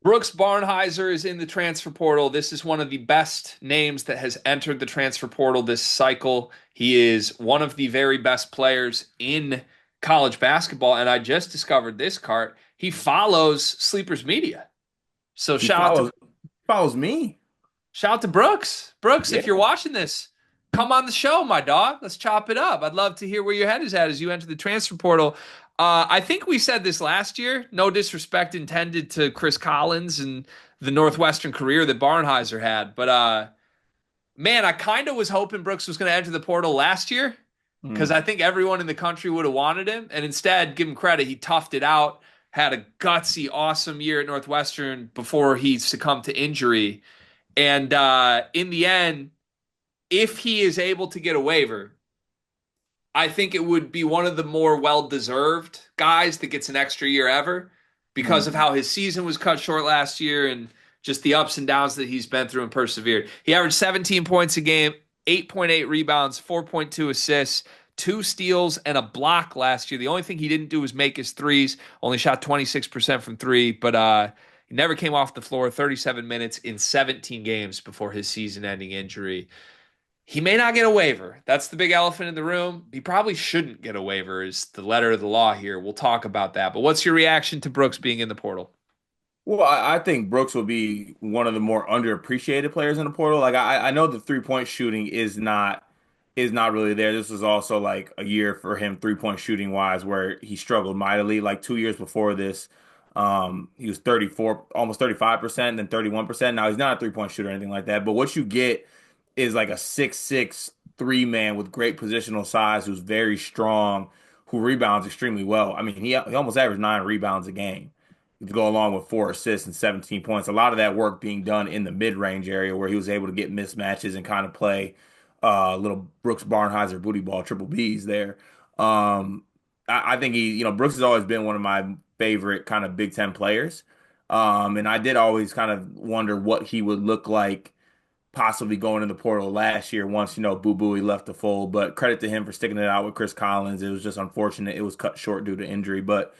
Brooks Barnhizer is in the transfer portal. This is one of the best names that has entered the transfer portal this cycle. He is one of the very best players in college basketball. And I just discovered this card. He follows Sleepers Media. So He follows me. shout out to Brooks. Brooks, Yeah. if you're watching this, come on the show, my dog. Let's chop it up. I'd love to hear where your head is at as you enter the transfer portal. I think we said this last year. No disrespect intended to Chris Collins and the Northwestern career that Barnheiser had, but man, I kind of was hoping Brooks was going to enter the portal last year because Mm. I think everyone in the country would have wanted him, and instead, give him credit, he toughed it out. Had a gutsy, awesome year at Northwestern before he succumbed to injury. And in the end, if he is able to get a waiver, I think it would be one of the more well-deserved guys that gets an extra year ever because Mm. of how his season was cut short last year and just the ups and downs that he's been through and persevered. He averaged 17 points a game, 8.8 rebounds, 4.2 assists, two steals, and a block last year. The only thing he didn't do was make his threes. Only shot 26% from three, but he never came off the floor 37 minutes in 17 games before his season-ending injury. He may not get a waiver. That's the big elephant in the room. He probably shouldn't get a waiver, is the letter of the law here. We'll talk about that. But what's your reaction to Brooks being in the portal? Well, I think Brooks will be one of the more underappreciated players in the portal. Like I know the 3-point shooting is not really there. This was also like a year for him 3-point shooting wise where he struggled mightily. Like 2 years before this, he was 34, almost 35%, then 31%. Now he's not a 3-point shooter or anything like that. But what you get is like a 6'6" man with great positional size who's very strong, who rebounds extremely well. I mean, he almost averaged 9 rebounds a game to go along with 4 assists and 17 points. A lot of that work being done in the mid-range area where he was able to get mismatches and kind of play little Brooks Barnhizer booty ball triple Bs there. I think Brooks has always been one of my favorite kind of Big Ten players. And I did always kind of wonder what he would look like possibly going in the portal last year once, Boo Booey left the fold. But credit to him for sticking it out with Chris Collins. It was just unfortunate. It was cut short due to injury. But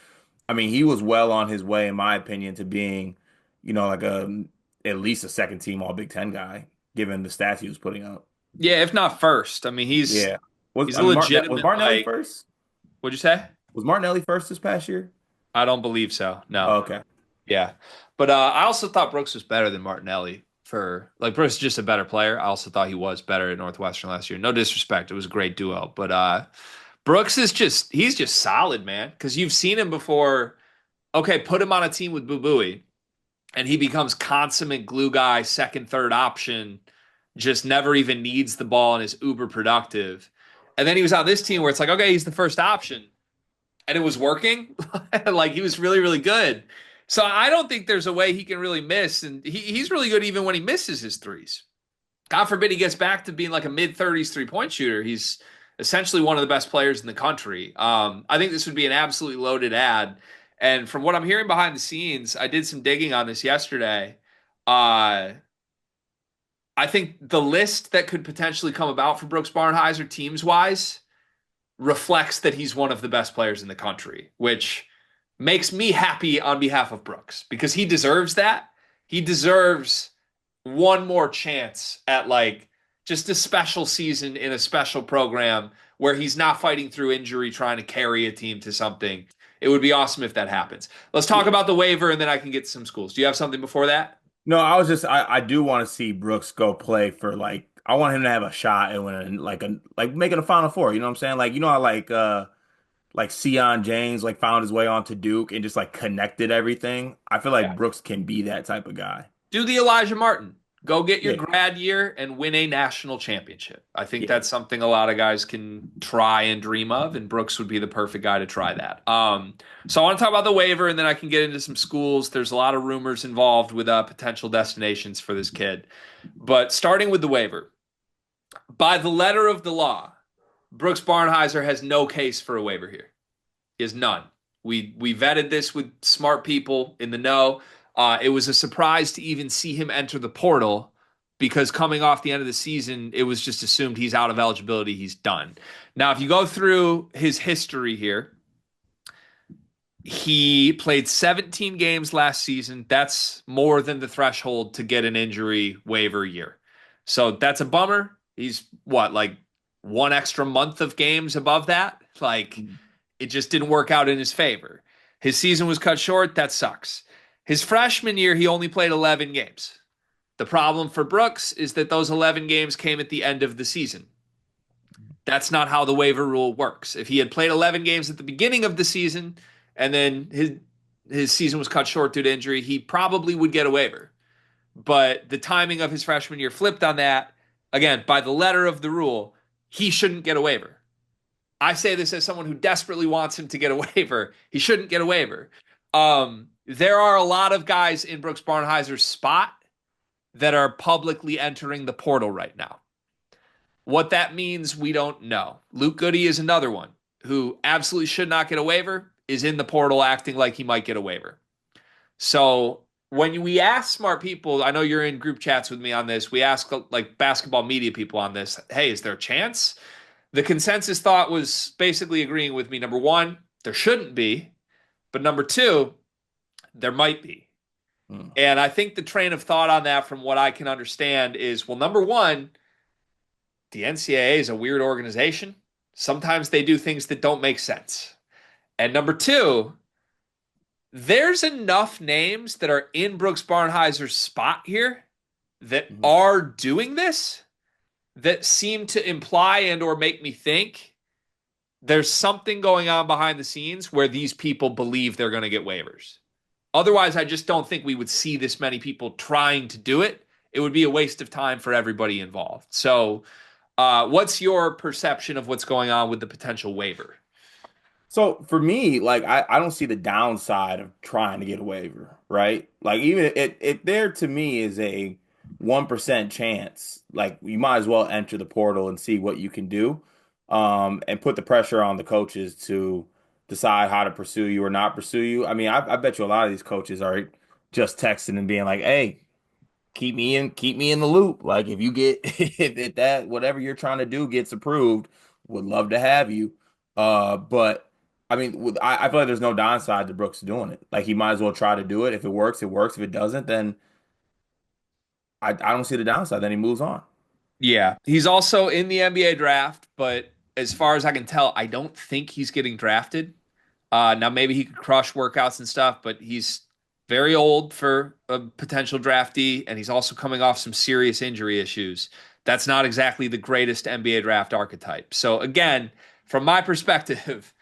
I mean, he was well on his way, in my opinion, to being, like at least a second team All Big Ten guy, given the stats he was putting up. Yeah, if not first. I mean, he's Yeah. Was he's I a mean was legitimate Martinelli like. first? What'd you say? Was Martinelli first this past year? I don't believe so. No. Oh, okay. Yeah, but I also thought Brooks was better than Martinelli. For like Brooks is just a better player. I also thought he was better at Northwestern last year. No disrespect, it was a great duo, but Brooks is he's just solid, man. Because you've seen him before. Okay, put him on a team with Boo Booey, and he becomes consummate glue guy, second, third option, just never even needs the ball and is uber productive. And then he was on this team where it's like, okay, he's the first option, and it was working. Like he was really, really good. So I don't think there's a way he can really miss, and he's really good even when he misses his threes. God forbid he gets back to being like a mid 30s 3-point shooter. He's essentially one of the best players in the country. I think this would be an absolutely loaded ad. And from what I'm hearing behind the scenes, I did some digging on this yesterday. Uh, I think the list that could potentially come about for Brooks Barnhizer teams wise reflects that he's one of the best players in the country, which makes me happy on behalf of Brooks because he deserves that. He deserves one more chance at like just a special season in a special program where he's not fighting through injury trying to carry a team to something. It would be awesome if that happens. Let's talk about the waiver and then I can get to some schools. Do you have something before that? No, I do want to see Brooks go play for like I want him to have a shot at winning like making a Final Four. You know what I'm saying? Like how like Sion James like found his way onto Duke and just like connected everything. I feel Yeah. like Brooks can be that type of guy. Do the Elijah Martin. Go get your Yeah, grad year and win a national championship. I think yeah. that's something a lot of guys can try and dream of, and Brooks would be the perfect guy to try that. So I want to talk about the waiver, and then I can get into some schools. There's a lot of rumors involved with potential destinations for this kid. But starting with the waiver, by the letter of the law, Brooks Barnhizer has no case for a waiver here. He has none. We vetted this with smart people in the know. It was a surprise to even see him enter the portal because coming off the end of the season, it was just assumed he's out of eligibility. He's done. Now, if you go through his history here, He played 17 games last season. That's more than the threshold to get an injury waiver year. So that's a bummer. He's what, like one extra month of games above that? Like it just didn't work out in his favor. His season was cut short. That sucks. His freshman year, he only played 11 games. The problem for Brooks is that those 11 games came at the end of the season. That's not how the waiver rule works. If he had played 11 games at the beginning of the season and then his season was cut short due to injury, he probably would get a waiver. But the timing of his freshman year flipped on that. Again, by the letter of the rule, he shouldn't get a waiver. I say this as someone who desperately wants him to get a waiver. He shouldn't get a waiver. There are a lot of guys in Brooks Barnheiser's spot that are publicly entering the portal right now. What that means, we don't know. Luke Goody is another one who absolutely should not get a waiver, is in the portal acting like he might get a waiver. So when we ask smart people, I know you're in group chats with me on this. We ask like basketball media people on this. Hey, is there a chance? The consensus thought was basically agreeing with me. Number one, there shouldn't be. But number two, there might be. Mm. And I think the train of thought on that, from what I can understand, is well, number one, the NCAA is a weird organization. Sometimes they do things that don't make sense. And number two, there's enough names that are in Brooks Barnheiser's spot here that Mhm. are doing this that seem to imply and or make me think there's something going on behind the scenes where these people believe they're going to get waivers. Otherwise, I just don't think we would see this many people trying to do it. It would be a waste of time for everybody involved. So, what's your perception of what's going on with the potential waiver? So for me, like I don't see the downside of trying to get a waiver, right? Like even if there to me is a 1% chance, like you might as well enter the portal and see what you can do, and put the pressure on the coaches to decide how to pursue you or not pursue you. I mean, I bet you a lot of these coaches are just texting and being like, "Hey, keep me in the loop. Like if you get if that whatever you're trying to do gets approved, would love to have you." But I mean, I feel like there's no downside to Brooks doing it. Like he might as well try to do it. If it works, it works. If it doesn't, then I don't see the downside. Then he moves on. Yeah, he's also in the NBA draft, but as far as I can tell, I don't think he's getting drafted. Now maybe he could crush workouts and stuff, but he's very old for a potential draftee, and he's also coming off some serious injury issues. That's not exactly the greatest NBA draft archetype. So again, from my perspective,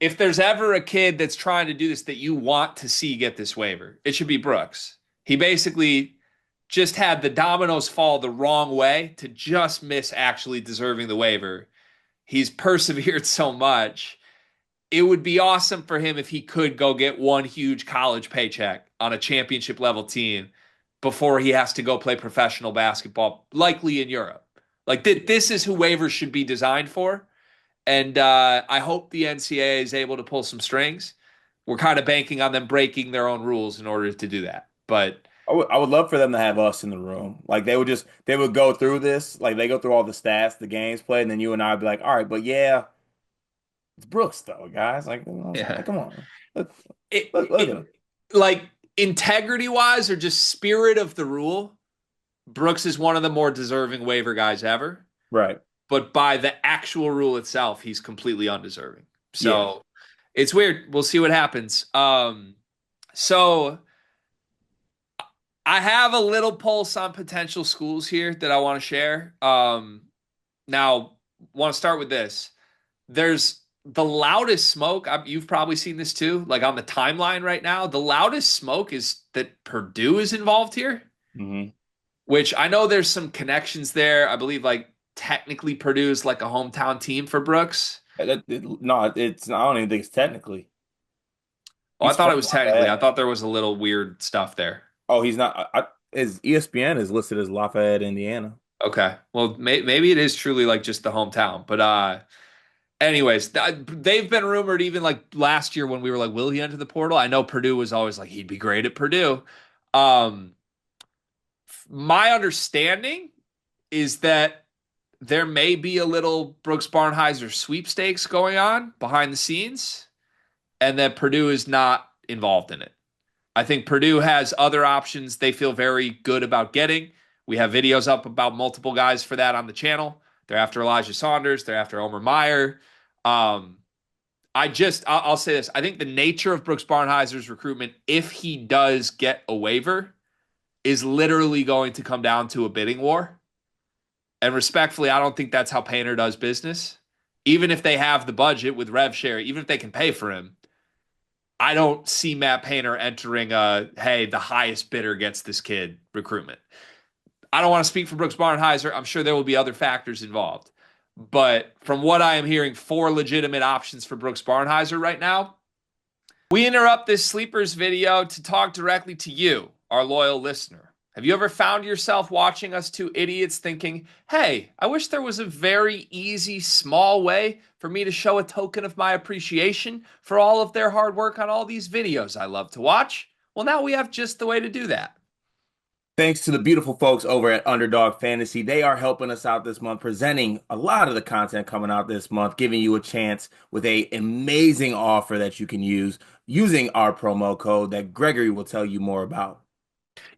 if there's ever a kid that's trying to do this that you want to see get this waiver, it should be Brooks. He basically just had the dominoes fall the wrong way to just miss actually deserving the waiver. He's persevered so much. It would be awesome for him if he could go get one huge college paycheck on a championship level team before he has to go play professional basketball, likely in Europe. Like this is who waivers should be designed for. And I hope the NCAA is able to pull some strings. We're kind of banking on them breaking their own rules in order to do that. But I would love for them to have us in the room. Like they would go through this, like they go through all the stats, the games played, and then you and I would be like, all right, but yeah, it's Brooks though, guys. Like, you know what I'm saying? Like, yeah, come on. Look, it, look at it him. like integrity wise or just spirit of the rule, Brooks is one of the more deserving waiver guys ever. Right. But by the actual rule itself, he's completely undeserving. Yeah. So it's weird. We'll see what happens. So I have a little pulse on potential schools here that I want to share. Now, want to start with this. There's the loudest smoke. You've probably seen this too, like on the timeline right now. The loudest smoke is that Purdue is involved here, Hmm. which I know there's some connections there. I believe like technically Purdue is like a hometown team for Brooks. No, it's I don't even think it's technically. Oh, I He's thought from it was technically. I Lafayette. thought there was a little weird stuff there. Oh, he's not. His ESPN is listed as Lafayette, Indiana. Okay. Well, maybe it is truly like just the hometown. But anyways, they've been rumored even like last year when we were like, will he enter the portal? I know Purdue was always like he'd be great at Purdue. Um, my understanding is that there may be a little Brooks Barnhizer sweepstakes going on behind the scenes. and that Purdue is not involved in it. I think Purdue has other options they feel very good about getting. We have videos up about multiple guys for that on the channel. They're after Elijah Saunders. They're after Omer Meyer. Um, I'll say this. I think the nature of Brooks Barnheiser's recruitment, if he does get a waiver, is literally going to come down to a bidding war. And respectfully, I don't think that's how Painter does business. Even if they have the budget with rev share, even if they can pay for him, I don't see Matt Painter entering a hey, the highest bidder gets this kid recruitment. I don't want to speak for Brooks Barnhizer. I'm sure there will be other factors involved. But from what I am hearing, four legitimate options for Brooks Barnhizer right now. We interrupt this sleepers video to talk directly to you, our loyal listener. Have you ever found yourself watching us two idiots thinking, hey, I wish there was a very easy, small way for me to show a token of my appreciation for all of their hard work on all these videos I love to watch? Well, now we have just the way to do that. Thanks to the beautiful folks over at Underdog Fantasy. They are helping us out this month, presenting a lot of the content coming out this month, giving you a chance with a amazing offer that you can use using our promo code that Gregory will tell you more about.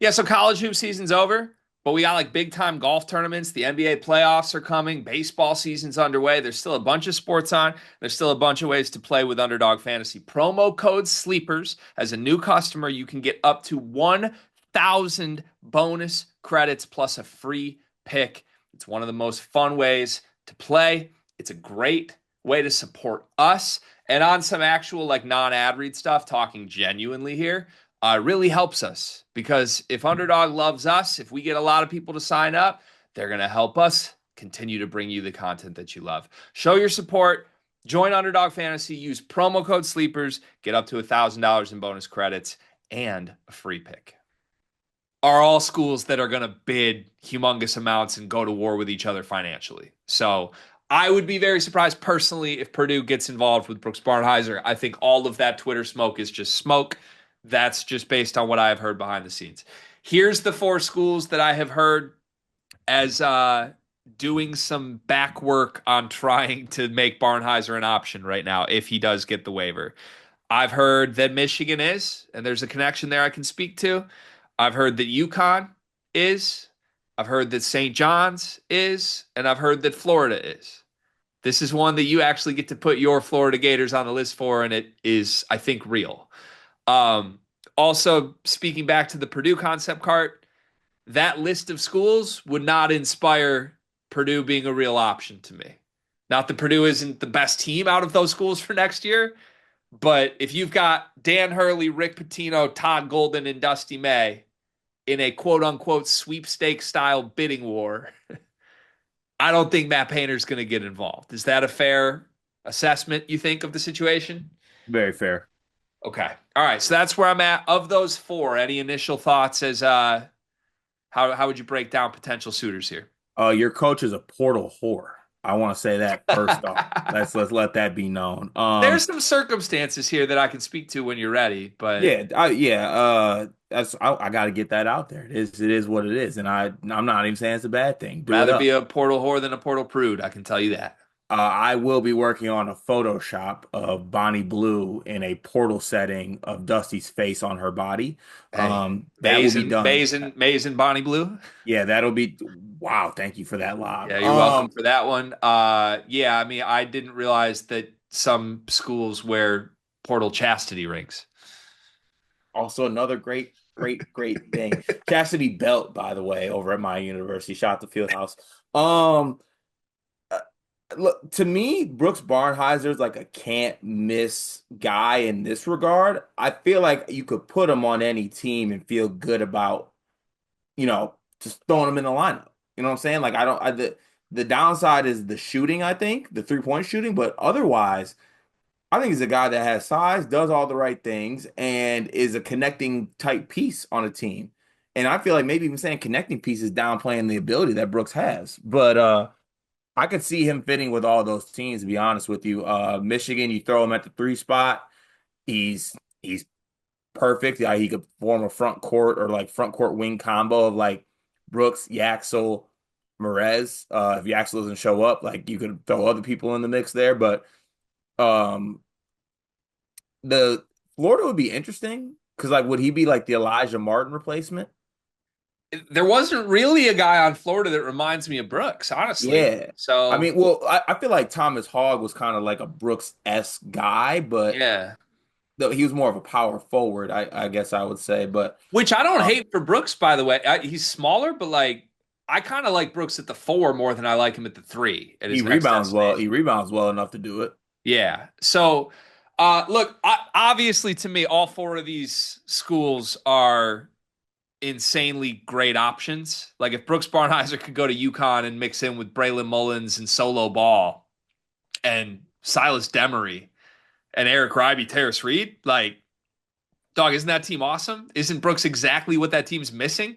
Yeah, so college hoop season's over, but we got like big time golf tournaments. The NBA playoffs are coming. Baseball season's underway. There's still a bunch of sports on. There's still a bunch of ways to play with Underdog Fantasy. Promo code SLEEPERS. As a new customer, you can get up to 1,000 bonus credits plus a free pick. It's one of the most fun ways to play. It's a great way to support us. And on some actual like non-ad read stuff, talking genuinely here, really helps us because if Underdog loves us, if we get a lot of people to sign up, they're going to help us continue to bring you the content that you love. Show your support. Join Underdog Fantasy. Use promo code SLEEPERS. Get up to $1,000 in bonus credits and a free pick. Are all schools that are going to bid humongous amounts and go to war with each other financially. So I would be very surprised personally if Purdue gets involved with Brooks Barnhizer. I think all of that Twitter smoke is just smoke. That's just based on what I have heard behind the scenes. Here's the four schools that I have heard as doing some back work on trying to make Barnhizer an option right now if he does get the waiver. I've heard that Michigan is, and there's a connection there I can speak to. I've heard that UConn is. I've heard that St. John's is, and I've heard that Florida is. This is one that you actually get to put your Florida Gators on the list for, and it is, I think, real. Um, Also, speaking back to the Purdue concept cart, that list of schools would not inspire Purdue being a real option to me. Not that Purdue isn't the best team out of those schools for next year, but if you've got Dan Hurley, Rick Pitino, Todd Golden, and Dusty May in a quote unquote sweepstake style bidding war, I don't think Matt Painter's going to get involved. Is that a fair assessment, you think, of the situation? Very fair. Okay. All right. So that's where I'm at. Of those four, any initial thoughts as how would you break down potential suitors here? Your coach is a portal whore. I want to say that first off. Let's let that be known. There's some circumstances here that I can speak to when you're ready, but I got to get that out there. It is what it is, and I'm not even saying it's a bad thing. Do it rather be up. a portal whore than a portal prude. I can tell you that. I will be working on a Photoshop of Bonnie Blue in a portal setting of Dusty's face on her body. Hey, That will be done. Maze and Bonnie Blue. Yeah, that'll be wow. Thank you for that lob. Yeah, you're welcome for that one. Yeah, I mean, I didn't realize that some schools wear portal chastity rings. Also another great thing. Chastity belt, by the way, over at my university. Shout out to Fieldhouse. Um, Look, to me, Brooks Barnhizer is like a can't miss guy in this regard. I feel like you could put him on any team and feel good about, just throwing him in the lineup. You know what I'm saying? Like I don't I, the downside is the shooting, I think, the three-point shooting, but otherwise, I think he's a guy that has size, does all the right things, and is a connecting type piece on a team. And I feel like maybe even saying connecting piece is downplaying the ability that Brooks has. But I could see him fitting with all those teams, to be honest with you. Michigan, you throw him at the three spot, he's perfect. Yeah, he could form a front court or like front court wing combo of like Brooks, Yaxel, Merez. If Yaxel doesn't show up, like you could throw other people in the mix there. But um The Florida would be interesting because like would he be like the Elijah Martin replacement? There wasn't really a guy on Florida that reminds me of Brooks, honestly. Yeah. I So mean, well, I feel like Thomas Hogg was kind of like a Brooks-esque guy, but yeah, though he was more of a power forward, I guess I would say. But which I don't uh, hate for Brooks, by the way. He's smaller, but like I kind of like Brooks at the four more than I like him at the three at he his next rebounds well. destination. He rebounds well enough to do it. Yeah. So, look, obviously to me, all four of these schools are insanely great options. Like if Brooks Barnhizer could go to UConn and mix in with Braylon Mullins and Solo Ball and Silas Demery and Eric Ribey, Terrace Reed, like, dog, isn't that team awesome? Isn't Brooks exactly what that team's missing?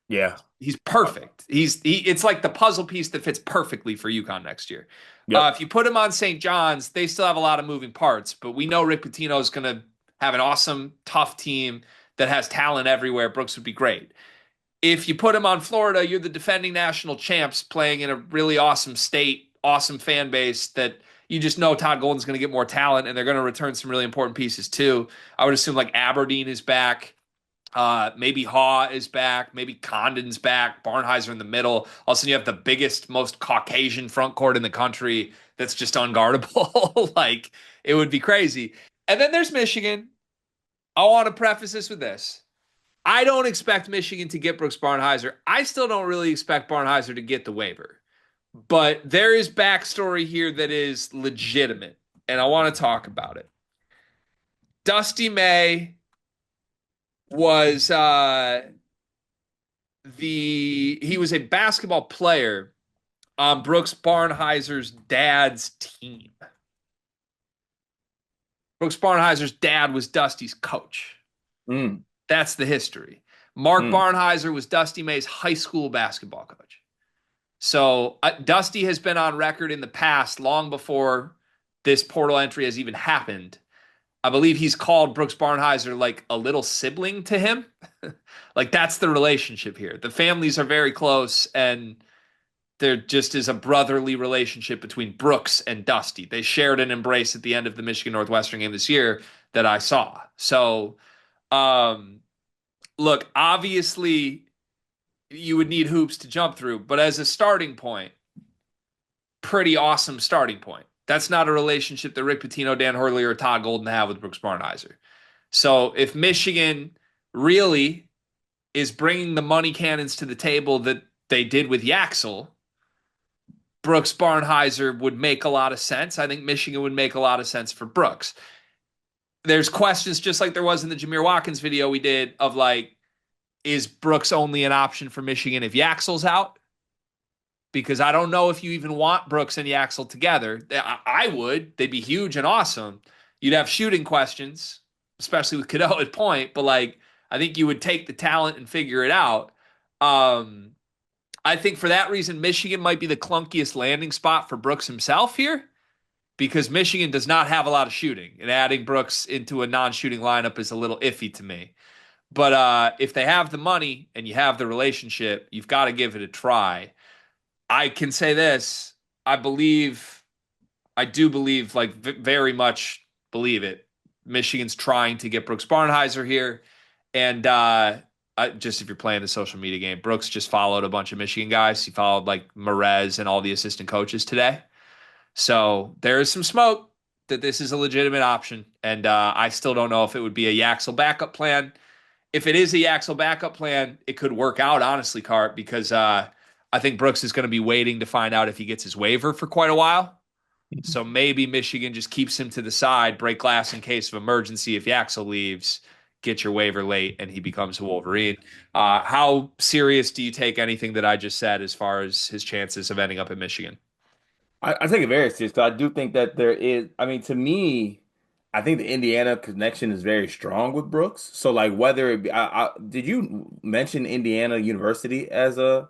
Yeah. He's perfect. It's like the puzzle piece that fits perfectly for UConn next year. Yep. If you put him on St. John's, they still have a lot of moving parts, but we know Rick Pitino is going to have an awesome, tough team that has talent everywhere. Brooks would be great. If you put him on Florida, you're the defending national champs playing in a really awesome state, awesome fan base that you just know Todd Golden's going to get more talent and they're going to return some really important pieces too. I would assume like Aberdeen is back. Maybe Haw is back. Maybe Condon's back. Barnheiser in the middle. All of a sudden, you have the biggest, most Caucasian front court in the country that's just unguardable. Like, it would be crazy. And then there's Michigan. I want to preface this with this. I don't expect Michigan to get Brooks Barnhizer. I still don't really expect Barnhizer to get the waiver. But there is backstory here that is legitimate, and I want to talk about it. Dusty May was he was a basketball player on Brooks Barnheiser's dad's team. Brooks Barnheiser's dad was Dusty's coach. Mm, That's the history. Mark mm. Barnheiser was Dusty May's high school basketball coach. So Dusty has been on record in the past, long before this portal entry has even happened. I believe he's called Brooks Barnheiser like a little sibling to him. Like that's the relationship here. The families are very close, and there just is a brotherly relationship between Brooks and Dusty. They shared an embrace at the end of the Michigan Northwestern game this year that I saw. So, um, look, obviously you would need hoops to jump through, but as a starting point, pretty awesome starting point. That's not a relationship that Rick Pitino, Dan Hurley, or Todd Golden have with Brooks Barnheiser. So if Michigan really is bringing the money cannons to the table that they did with Yaxel, Brooks Barnhizer would make a lot of sense. I think Michigan would make a lot of sense for Brooks. There's questions just like there was in the Jameer Watkins video we did of like, is Brooks only an option for Michigan if Yaxel's out? Because I don't know if you even want Brooks and Yaxel together. I would. They'd be huge and awesome. You'd have shooting questions, especially with Cadeau at point, but like I think you would take the talent and figure it out. Um, I think for that reason, Michigan might be the clunkiest landing spot for Brooks himself here because Michigan does not have a lot of shooting, and adding Brooks into a non-shooting lineup is a little iffy to me. But if they have the money and you have the relationship, you've got to give it a try. I can say this: I believe, I do believe, like very much believe it. Michigan's trying to get Brooks Barnhizer here, and just if you're playing the social media game, Brooks just followed a bunch of Michigan guys. He followed like Merez and all the assistant coaches today. So there is some smoke that this is a legitimate option, and I still don't know if it would be a Yaxel backup plan. If it is a Yaxel backup plan, it could work out, honestly, Cart, because I think Brooks is going to be waiting to find out if he gets his waiver for quite a while. So maybe Michigan just keeps him to the side, break glass in case of emergency. If Yaxel leaves, get your waiver late, and he becomes a Wolverine. How serious do you take anything that I just said as far as his chances of ending up in Michigan? I take it very serious because I do think that there is. I mean, to me, I think the Indiana connection is very strong with Brooks. So, like, whether it be, did you mention Indiana University as a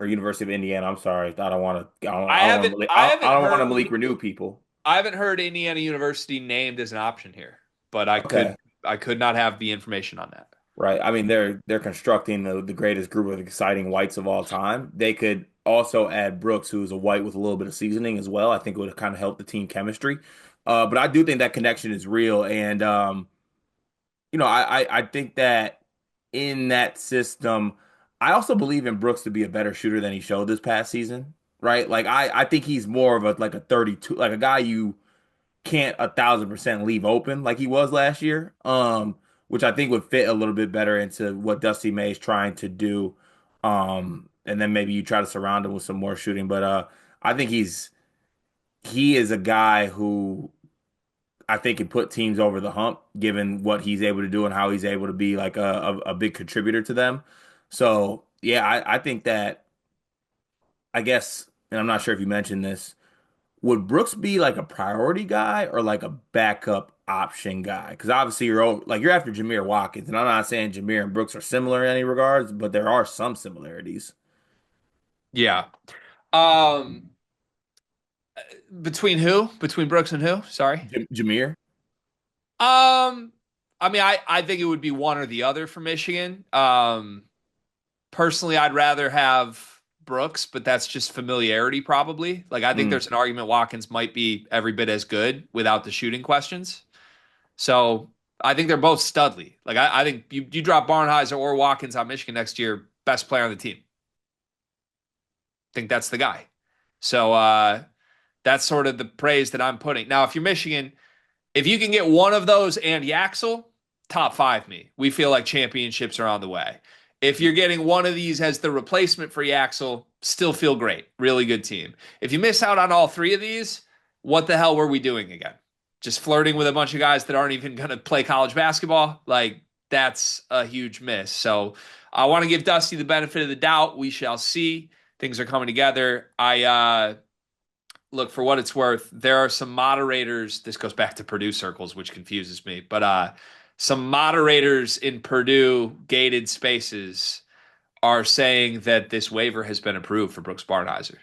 or University of Indiana? I'm sorry, I don't want to. I don't want to. I haven't I don't want to heard Malik Renew people. I haven't heard Indiana University named as an option here, but Okay, I could not have the information on that. right. I mean, they're constructing the greatest group of exciting whites of all time. They could also add Brooks, who is a white with a little bit of seasoning as well. I think it would kind of help the team chemistry. But I do think that connection is real, and I think that in that system, I also believe in Brooks to be a better shooter than he showed this past season, right? Like I think he's more of a like a 32, like a guy you can't 1,000% leave open like he was last year. Which I think would fit a little bit better into what Dusty May is trying to do. And then maybe you try to surround him with some more shooting, but I think he is a guy who I think can put teams over the hump, given what he's able to do and how he's able to be like a big contributor to them. So yeah, I think that I guess, and I'm not sure if you mentioned this, would Brooks be like a priority guy or like a backup option guy? Because obviously you're after Jameer Watkins, and I'm not saying Jameer and Brooks are similar in any regards, but there are some similarities. Yeah. Um, between who? Between Brooks and who? Sorry. Jameer. Um, I mean, I think it would be one or the other for Michigan. Personally, I'd rather have Brooks, but that's just familiarity, probably. Like, I think Mm. there's an argument Watkins might be every bit as good without the shooting questions. So I think they're both studly. Like, I think you drop Barnheiser or Watkins on Michigan next year, best player on the team. Think that's the guy. So that's sort of the praise that I'm putting. Now, if you're Michigan, if you can get one of those and Yaxel, top five me. We feel like championships are on the way. If you're getting one of these as the replacement for Yaxel, still feel great. Really good team. If you miss out on all three of these, what the hell were we doing again? Just flirting with a bunch of guys that aren't even going to play college basketball? Like, that's a huge miss. So I want to give Dusty the benefit of the doubt. We shall see. Things are coming together. Look, for what it's worth, there are some moderators. This goes back to Purdue circles, which confuses me, but some moderators in Purdue gated spaces are saying that this waiver has been approved for Brooks Barnhizer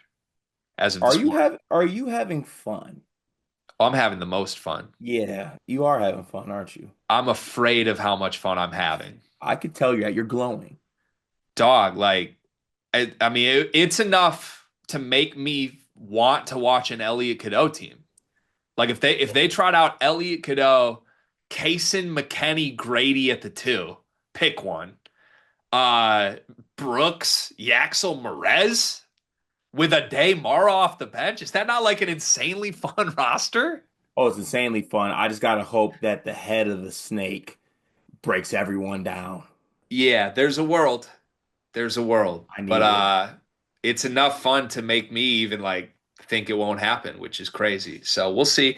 as of this morning. Are you having fun? Oh, I'm having the most fun. Yeah, you are having fun, aren't you? I'm afraid of how much fun I'm having. I could tell you that you're glowing. Dog, like, I mean, it's enough to make me want to watch an Elliott Cadeau team. Like if they trot out Elliott Cadeau, Kaysen, McKenney, Grady at the two, pick one. Uh Brooks, Yaxel, Merez with a day Mara off the bench. Is that not like an insanely fun roster? Oh, it's insanely fun. I just gotta hope that the head of the snake breaks everyone down. Yeah, there's a world. There's a world. I But need it. it's enough fun to make me even like think it won't happen, which is crazy. So we'll see.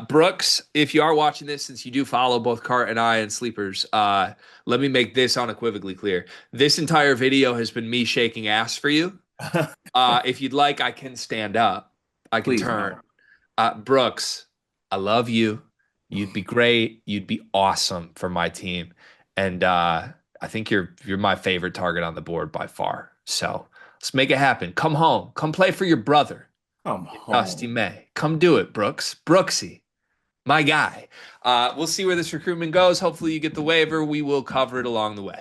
Brooks, if you are watching this, since you do follow both Cart and I and Sleepers, let me make this unequivocally clear. This entire video has been me shaking ass for you. If you'd like, I can stand up. I can Please turn. no. Brooks, I love you. You'd be great. You'd be awesome for my team. And I think you're my favorite target on the board by far. So let's make it happen. Come home. Come play for your brother, I'm Dusty home. May. Come do it, Brooks. Brooksy, my guy. We'll see where this recruitment goes. Hopefully you get the waiver. We will cover it along the way.